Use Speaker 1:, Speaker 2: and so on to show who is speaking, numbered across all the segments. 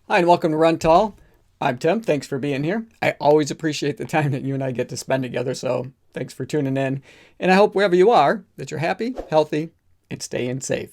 Speaker 1: Hi, and welcome to Run Tall. I'm Tim. Thanks for being here. I always appreciate the time that you and I get to spend together, so thanks for tuning in. And I hope wherever you are, that you're happy, healthy, and staying safe.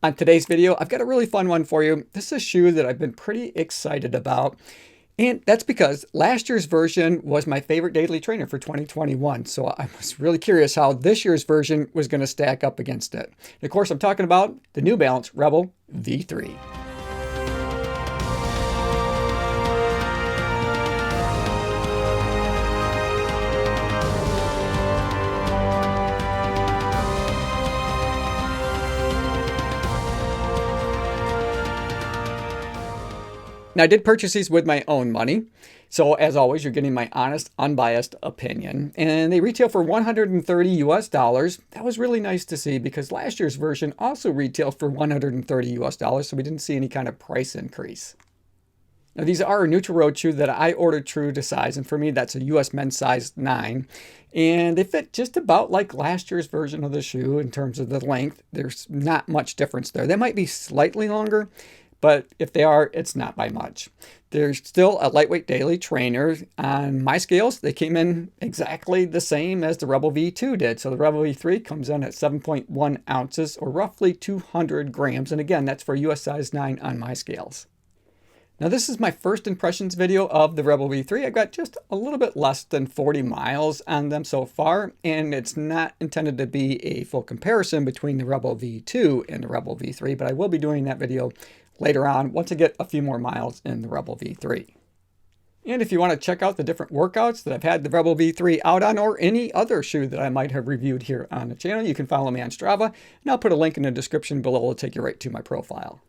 Speaker 1: On today's video, I've got a really fun one for you. This is a shoe that I've been pretty excited about. And that's because last year's version was my favorite daily trainer for 2021. So I was really curious how this year's version was going to stack up against it. And of course, I'm talking about the New Balance Rebel V3. Now, I did purchase these with my own money. So as always, you're getting my honest, unbiased opinion. And they retail for $130 US. That was really nice to see because last year's version also retailed for $130 US. So we didn't see any kind of price increase. Now, these are a neutral road shoe that I ordered true to size. And for me, that's a US men's size 9. And they fit just about like last year's version of the shoe in terms of the length. There's not much difference there. They might be slightly longer, but if they are, it's not by much. There's still a lightweight daily trainer. On my scales, they came in exactly the same as the Rebel V2 did. So the Rebel V3 comes in at 7.1 ounces or roughly 200 grams. And again, that's for US size 9 on my scales. Now, this is my first impressions video of the Rebel V3. I've got just a little bit less than 40 miles on them so far, and it's not intended to be a full comparison between the Rebel V2 and the Rebel V3, but I will be doing that video later on once I get a few more miles in the Rebel V3. And if you want to check out the different workouts that I've had the Rebel V3 out on, or any other shoe that I might have reviewed here on the channel, you can follow me on Strava, and I'll put a link in the description below. It'll take you right to my profile.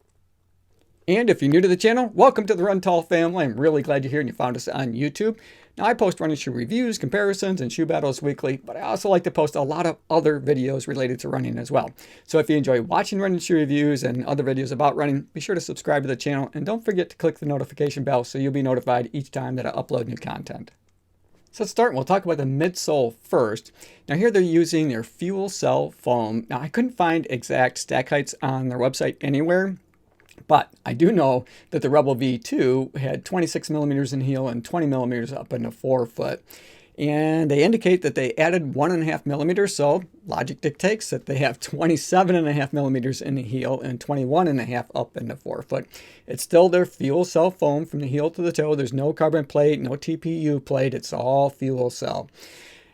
Speaker 1: And if you're new to the channel, welcome to the Run Tall family. I'm really glad you're here and you found us on YouTube. Now, I post running shoe reviews, comparisons, and shoe battles weekly, but I also like to post a lot of other videos related to running as well. So if you enjoy watching running shoe reviews and other videos about running, be sure to subscribe to the channel and don't forget to click the notification bell so you'll be notified each time that I upload new content. So let's start and we'll talk about the midsole first. Now here they're using their fuel cell foam. Now I couldn't find exact stack heights on their website anywhere, but I do know that the Rebel V2 had 26 millimeters in heel and 20 millimeters up in the forefoot. And they indicate that they added 1.5 millimeters, so logic dictates that they have 27.5 millimeters in the heel and 21.5 up in the forefoot. It's still their fuel cell foam from the heel to the toe. There's no carbon plate, no TPU plate. It's all fuel cell.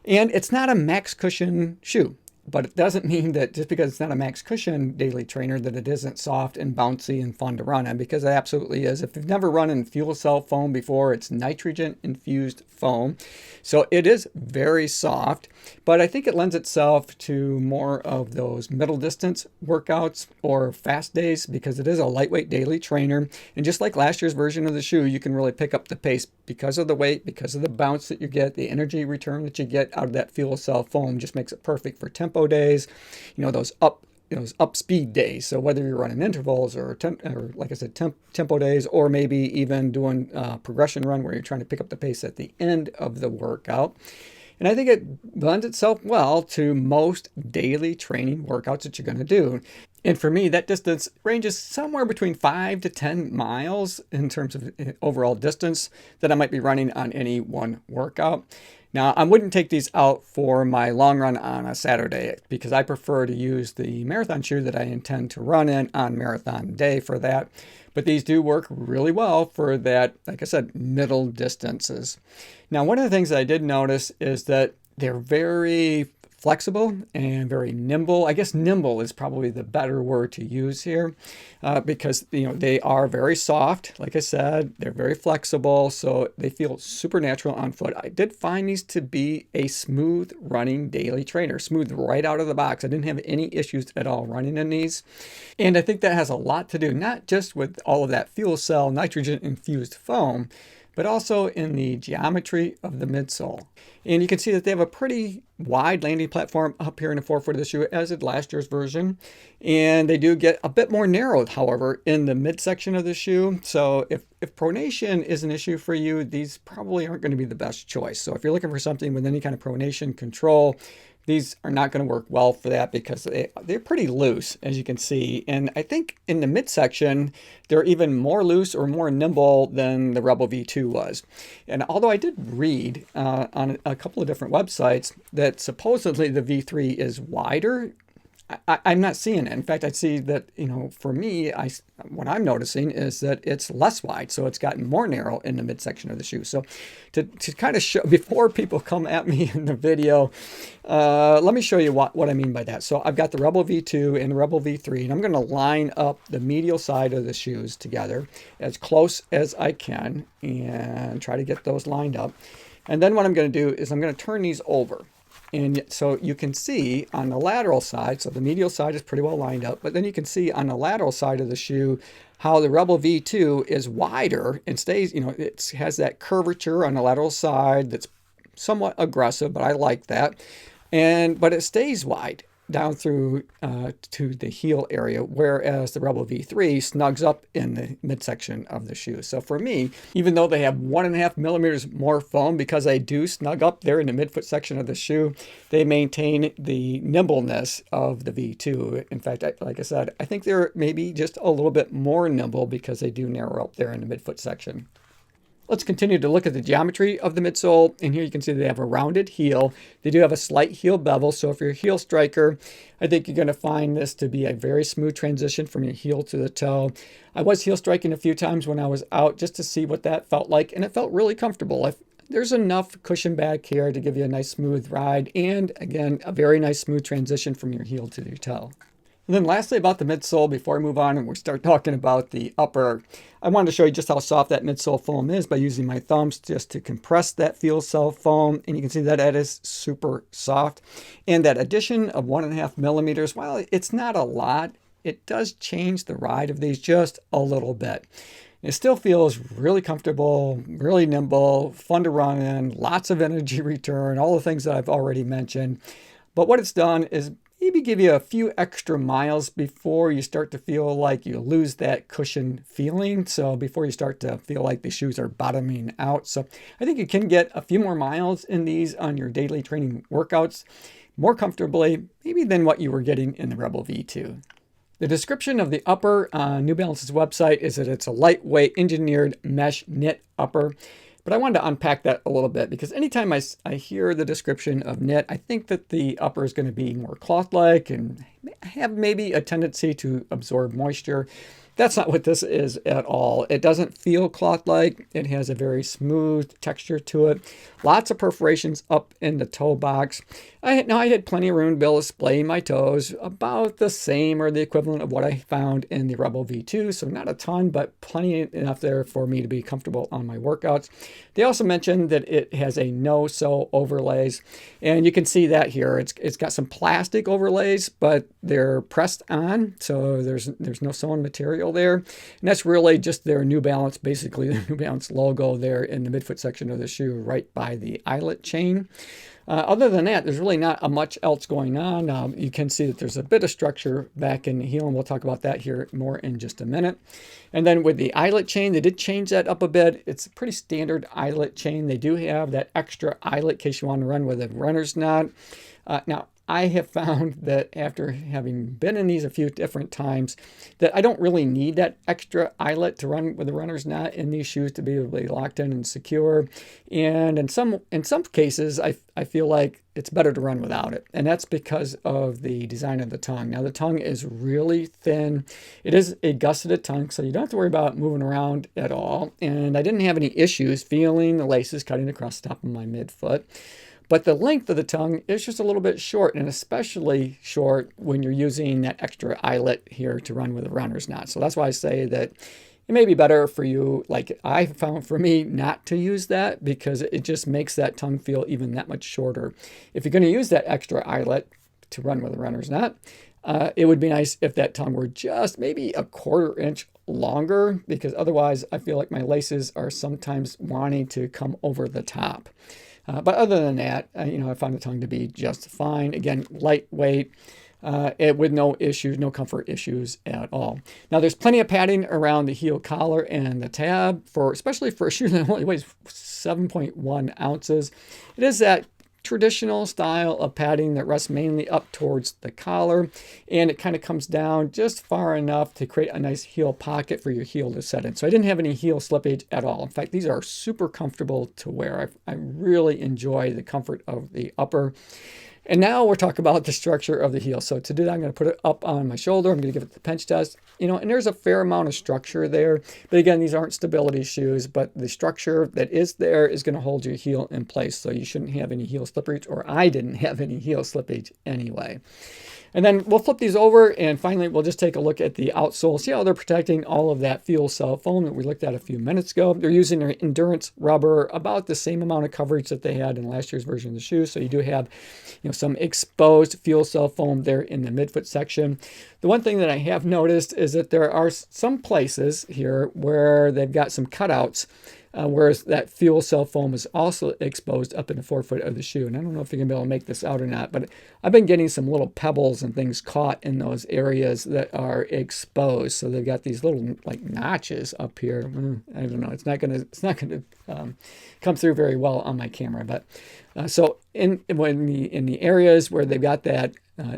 Speaker 1: And it's not a max cushion shoe. But it doesn't mean that just because it's not a max cushion daily trainer that it isn't soft and bouncy and fun to run in, because it absolutely is. If you've never run in fuel cell foam before, it's nitrogen infused foam. So it is very soft, but I think it lends itself to more of those middle distance workouts or fast days because it is a lightweight daily trainer. And just like last year's version of the shoe, you can really pick up the pace because of the weight, because of the bounce that you get, the energy return that you get out of that fuel cell foam just makes it perfect for tempo days, those up speed days. So whether you're running intervals or like I said, tempo days, or maybe even doing a progression run where you're trying to pick up the pace at the end of the workout. And I think it blends itself well to most daily training workouts that you're going to do. And for me, that distance ranges somewhere between 5 to 10 miles in terms of overall distance that I might be running on any one workout. Now, I wouldn't take these out for my long run on a Saturday because I prefer to use the marathon shoe that I intend to run in on marathon day for that. But these do work really well for that, like I said, middle distances. Now, one of the things that I did notice is that they're very flexible and very nimble. I guess nimble is probably the better word to use here because they are very soft. Like I said, they're very flexible, so they feel super natural on foot. I did find these to be a smooth running daily trainer, smooth right out of the box. I didn't have any issues at all running in these. And I think that has a lot to do, not just with all of that fuel cell nitrogen infused foam, but also in the geometry of the midsole. And you can see that they have a pretty wide landing platform up here in the forefoot of the shoe, as did last year's version. And they do get a bit more narrowed, however, in the midsection of the shoe. So if pronation is an issue for you, these probably aren't going to be the best choice. So if you're looking for something with any kind of pronation control, These are not going to work well for that because they're pretty loose, as you can see. And I think in the midsection, they're even more loose or more nimble than the Rebel V2 was. And although I did read on a couple of different websites that supposedly the V3 is wider, I'm not seeing it. In fact, I see that, for me, what I'm noticing is that it's less wide. So it's gotten more narrow in the midsection of the shoe. So to kind of show, before people come at me in the video, let me show you what I mean by that. So I've got the Rebel V2 and the Rebel V3, and I'm going to line up the medial side of the shoes together as close as I can and try to get those lined up. And then what I'm going to do is I'm going to turn these over. And so you can see on the lateral side, so the medial side is pretty well lined up, but then you can see on the lateral side of the shoe how the Rebel V2 is wider and stays, it has that curvature on the lateral side that's somewhat aggressive, but I like that. But it stays wide down through to the heel area, whereas the Rebel V3 snugs up in the midsection of the shoe. So for me, even though they have 1.5 millimeters more foam, because they do snug up there in the midfoot section of the shoe, they maintain the nimbleness of the V2. In fact, like I said, I think they're maybe just a little bit more nimble because they do narrow up there in the midfoot section. Let's continue to look at the geometry of the midsole. And here you can see they have a rounded heel. They do have a slight heel bevel. So if you're a heel striker, I think you're going to find this to be a very smooth transition from your heel to the toe. I was heel striking a few times when I was out just to see what that felt like. And it felt really comfortable. There's enough cushion back here to give you a nice smooth ride. And again, a very nice smooth transition from your heel to your toe. And then lastly about the midsole, before I move on and we start talking about the upper, I wanted to show you just how soft that midsole foam is by using my thumbs just to compress that feel cell foam. And you can see that it is super soft. And that addition of 1.5 millimeters, while it's not a lot, it does change the ride of these just a little bit. It still feels really comfortable, really nimble, fun to run in, lots of energy return, all the things that I've already mentioned. But what it's done is maybe give you a few extra miles before you start to feel like you lose that cushion feeling. So before you start to feel like the shoes are bottoming out. So I think you can get a few more miles in these on your daily training workouts more comfortably, maybe than what you were getting in the Rebel V2. The description of the upper on New Balance's website is that it's a lightweight engineered mesh knit upper. But I wanted to unpack that a little bit because anytime I hear the description of knit, I think that the upper is going to be more cloth-like and have maybe a tendency to absorb moisture. That's not what this is at all. It doesn't feel cloth-like. It has a very smooth texture to it. Lots of perforations up in the toe box. I had plenty of room to be able to splay my toes, about the same or the equivalent of what I found in the Rebel V2. So not a ton, but plenty enough there for me to be comfortable on my workouts. They also mentioned that it has a no-sew overlays. And you can see that here. It's got some plastic overlays, but they're pressed on. So there's no sewn material there. And that's really just their New Balance, basically the New Balance logo there in the midfoot section of the shoe right by the eyelet chain. Other than that, there's really not much else going on. You can see that there's a bit of structure back in the heel, and we'll talk about that here more in just a minute. And then with the eyelet chain, they did change that up a bit. It's a pretty standard eyelet chain. They do have that extra eyelet in case you want to run with a runner's knot. Now, I have found that after having been in these a few different times, that I don't really need that extra eyelet to run with a runner's knot in these shoes to be able to be locked in and secure. And in some cases, I feel like it's better to run without it. And that's because of the design of the tongue. Now, the tongue is really thin. It is a gusseted tongue, so you don't have to worry about moving around at all. And I didn't have any issues feeling the laces cutting across the top of my midfoot. But the length of the tongue is just a little bit short, and especially short when you're using that extra eyelet here to run with a runner's knot. So that's why I say that it may be better for you, like I found for me, not to use that because it just makes that tongue feel even that much shorter. If you're going to use that extra eyelet to run with a runner's knot, it would be nice if that tongue were just maybe a 1/4 inch longer, because otherwise I feel like my laces are sometimes wanting to come over the top. But other than that, I found the tongue to be just fine. Again, lightweight, with no issues, no comfort issues at all. Now, there's plenty of padding around the heel collar and the tab, especially for a shoe that only weighs 7.1 ounces. It is that traditional style of padding that rests mainly up towards the collar, and it kind of comes down just far enough to create a nice heel pocket for your heel to set in. So I didn't have any heel slippage at all. In fact, these are super comfortable to wear. I really enjoy the comfort of the upper. And now we're talking about the structure of the heel. So to do that, I'm going to put it up on my shoulder. I'm going to give it the pinch test. You know, and there's a fair amount of structure there. But again, these aren't stability shoes, but the structure that is there is going to hold your heel in place. So you shouldn't have any heel slippage, or I didn't have any heel slippage anyway. And then we'll flip these over, and finally we'll just take a look at the outsole. See how they're protecting all of that fuel cell foam that we looked at a few minutes ago. They're using their endurance rubber, about the same amount of coverage that they had in last year's version of the shoe. So you do have, you know, some exposed fuel cell foam there in the midfoot section. The one thing that I have noticed is that there are some places here where they've got some cutouts, whereas that fuel cell foam is also exposed up in the forefoot of the shoe. And I don't know if you're going to be able to make this out or not, but I've been getting some little pebbles and things caught in those areas that are exposed. So they've got these little like notches up here. I don't know. It's not going to come through very well on my camera. But so in the areas where they've got that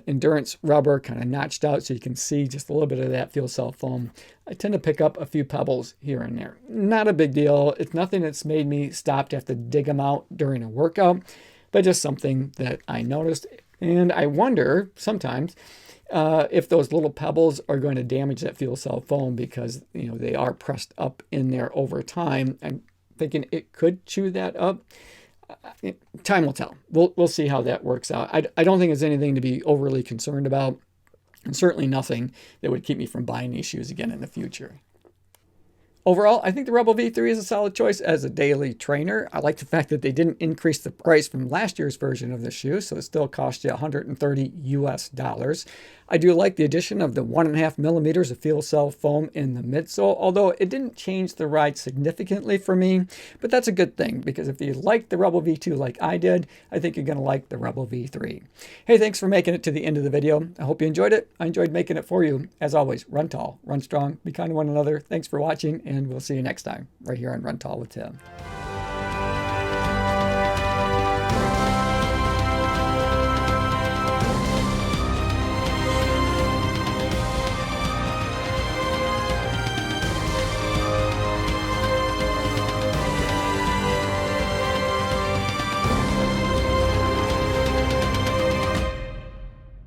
Speaker 1: endurance rubber kind of notched out so you can see just a little bit of that fuel cell foam, I tend to pick up a few pebbles here and there. Not a big deal. It's nothing that's made me stop to have to dig them out during a workout, but just something that I noticed. And I wonder sometimes if those little pebbles are going to damage that fuel cell foam, because, you know, they are pressed up in there over time. I'm thinking it could chew that up. Time will tell. We'll see how that works out. I don't think it's anything to be overly concerned about, and certainly nothing that would keep me from buying these shoes again in the future. Overall, I think the Rebel V3 is a solid choice as a daily trainer. I like the fact that they didn't increase the price from last year's version of the shoe, so it still cost you $130 US. I do like the addition of the 1.5 millimeters of fuel cell foam in the midsole, although it didn't change the ride significantly for me. But that's a good thing, because if you like the Rebel V2 like I did, I think you're going to like the Rebel V3. Hey, thanks for making it to the end of the video. I hope you enjoyed it. I enjoyed making it for you. As always, run tall, run strong, be kind to one another. Thanks for watching, and we'll see you next time right here on Run Tall with Tim.